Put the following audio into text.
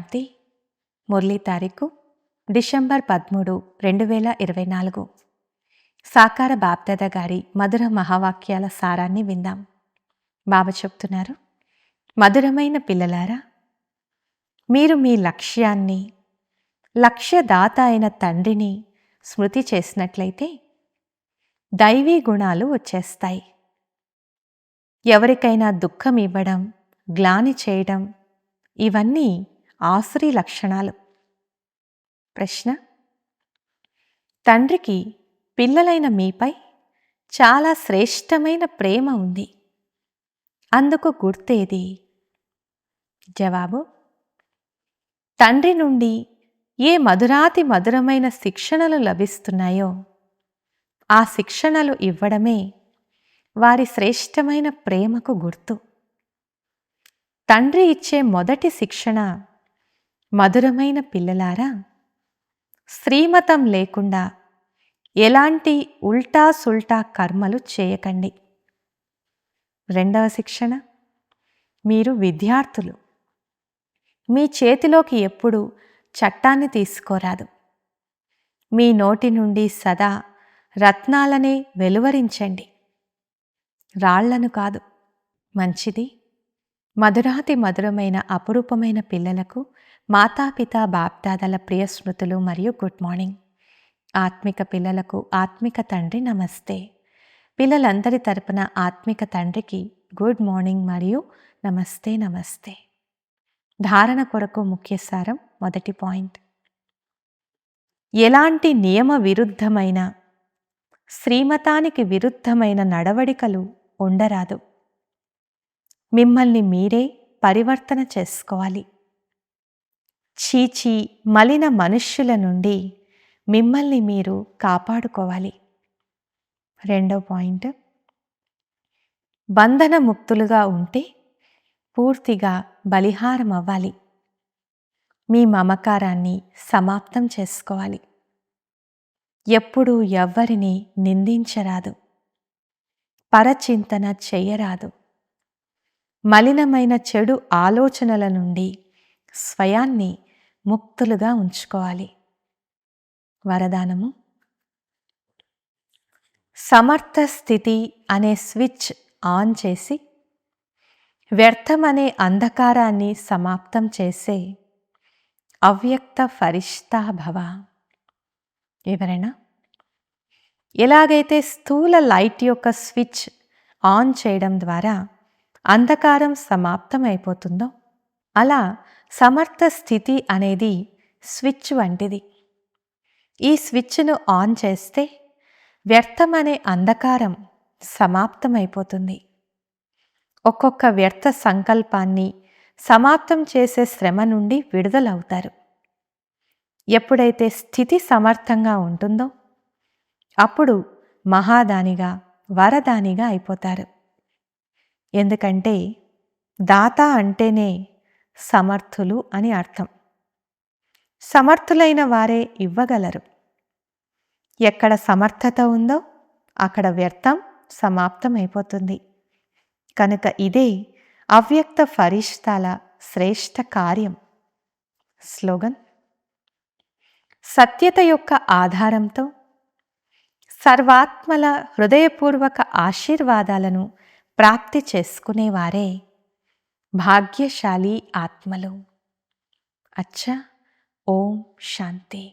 ప్రాప్తి. మురళీ తారీఖు డిసెంబర్ 13, 2024. సాకార బాప్దాద గారి మధుర మహావాక్యాల సారాన్ని విందాం. బాబా చెప్తున్నారు, మధురమైన పిల్లలారా, మీరు మీ లక్ష్యాన్ని, లక్ష్యదాత అయిన తండ్రిని స్మృతి చేసినట్లయితే దైవీ గుణాలు వచ్చేస్తాయి. ఎవరికైనా దుఃఖం ఇవ్వడం, గ్లాని చేయడం, ఇవన్నీ ఆసురీ లక్షణాలు. ప్రశ్న: తండ్రికి పిల్లలైన మీపై చాలా శ్రేష్టమైన ప్రేమ ఉంది, అందుకు గుర్తేది? జవాబు: తండ్రి నుండి ఏ మధురాతి మధురమైన శిక్షణలు లభిస్తున్నాయో ఆ శిక్షణలు ఇవ్వడమే వారి శ్రేష్టమైన ప్రేమకు గుర్తు. తండ్రి ఇచ్చే మొదటి శిక్షణ, మధురమైన పిల్లలారా, శ్రీమతం లేకుండా ఎలాంటి ఉల్టా సుల్టా కర్మలు చేయకండి. రెండవ శిక్షణ, మీరు విద్యార్థులు, మీ చేతిలోకి ఎప్పుడూ చట్టాన్ని తీసుకోరాదు. మీ నోటి నుండి సదా రత్నాలనే వెలువరించండి, రాళ్లను కాదు. మంచిది. మధురాతి మధురమైన అపురూపమైన పిల్లలకు మాతాపిత బాప్దాదాల ప్రియ స్మృతులు మరియు గుడ్ మార్నింగ్. ఆత్మిక పిల్లలకు ఆత్మిక తండ్రి నమస్తే. పిల్లలందరి తరపున ఆత్మిక తండ్రికి గుడ్ మార్నింగ్ మరియు నమస్తే నమస్తే. ధారణ కొరకు ముఖ్య సారం. మొదటి పాయింట్: ఎలాంటి నియమ విరుద్ధమైన, శ్రీమతానికి విరుద్ధమైన నడవడికలు ఉండరాదు. మిమ్మల్ని మీరే పరివర్తన చేసుకోవాలి. చీచీ మలిన మనుష్యుల నుండి మిమ్మల్ని మీరు కాపాడుకోవాలి. రెండో పాయింట్: బంధన ముక్తులుగా ఉంటే పూర్తిగా బలిహారం అవ్వాలి. మీ మమకారాన్ని సమాప్తం చేసుకోవాలి. ఎప్పుడూ ఎవ్వరిని నిందించరాదు, పరచింతన చెయ్యరాదు. మలినమైన చెడు ఆలోచనల నుండి స్వయాన్ని ముక్తులుగా ఉంచుకోవాలి. వరదానము: సమర్థ స్థితి అనే స్విచ్ ఆన్ చేసి వ్యర్థమనే అంధకారాన్ని సమాప్తం చేసే అవ్యక్త ఫరిష్తా భవ. వివరణ: ఎలాగైతే స్థూల లైట్ యొక్క స్విచ్ ఆన్ చేయడం ద్వారా అంధకారం సమాప్తం అయిపోతుందో, అలా సమర్థ స్థితి అనేది స్విచ్ వంటిది. ఈ స్విచ్ను ఆన్ చేస్తే వ్యర్థమనే అంధకారం సమాప్తమైపోతుంది. ఒక్కొక్క వ్యర్థ సంకల్పాన్ని సమాప్తం చేసే శ్రమ నుండి విడుదలవుతారు. ఎప్పుడైతే స్థితి సమర్థంగా ఉంటుందో అప్పుడు మహాదానిగా, వరదానిగా అయిపోతారు. ఎందుకంటే దాత అంటేనే సమర్థులు అని అర్థం. సమర్థులైన వారే ఇవ్వగలరు. ఎక్కడ సమర్థత ఉందో అక్కడ వ్యర్థం సమాప్తం అయిపోతుంది. కనుక ఇదే అవ్యక్త ఫరిష్తాల శ్రేష్ఠ కార్యం. స్లోగన్: సత్యత యొక్క ఆధారంతో సర్వాత్మల హృదయపూర్వక ఆశీర్వాదాలను ప్రాప్తి చేసుకునేవారే భాగ్యశాలి ఆత్మలు. అచ్చా. ఓం శాంతి.